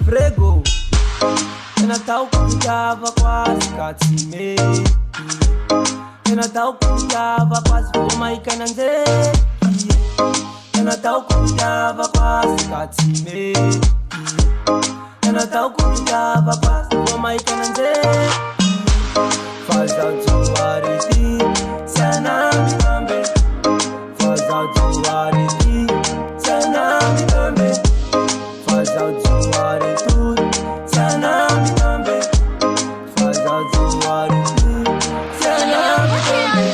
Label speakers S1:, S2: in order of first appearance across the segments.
S1: Frego, é Natal que ficava quase catime. É Natal que ficava quase fuma e canandê. É Natal que ficava quase catime. É Natal que ficava quase fuma e canandê. Faz a tua areti, se a nami também. Faz a tua areti, se a nami também. Faz a tua areti, se a nami também. Faz a tua areti, se a nami também.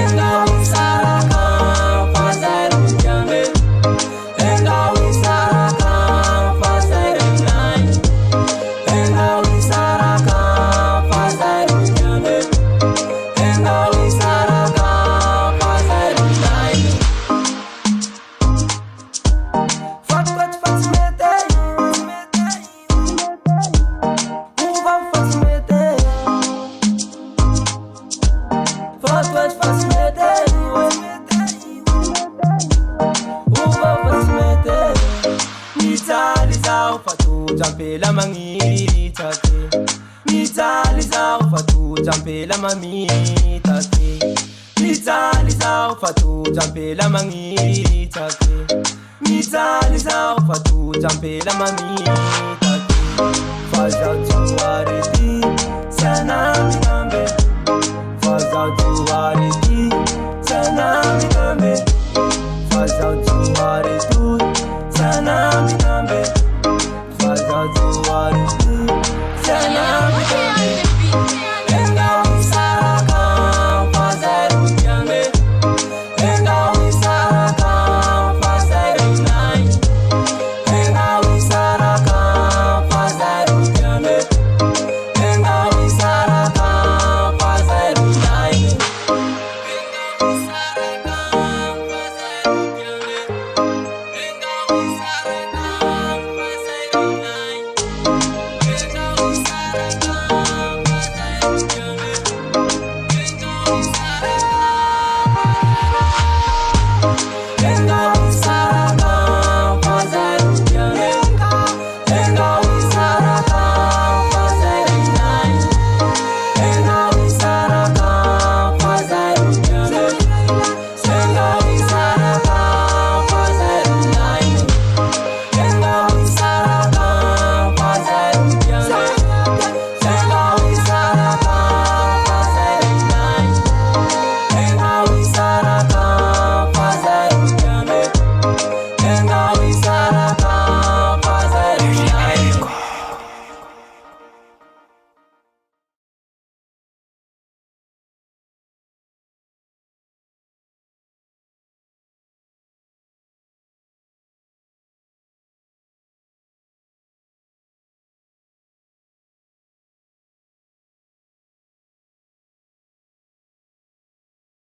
S1: Engau e Saracão, fazer o também. Engau e Saracão, fazer o nai. Engau e Saracão, fazer o também. Engau e Saracão, fazer o nai. Fato que te faz meter, uva faz meter. Fato que te faz meter, uva faz meter. Nitalizao fatu jampela mangita ke. Nitalizao fatu jampela mamita ke. Nitalizao fatu jampela mangita ke. Nitalizao fatu jampela mamita ke. Faz a tua areti, se a nami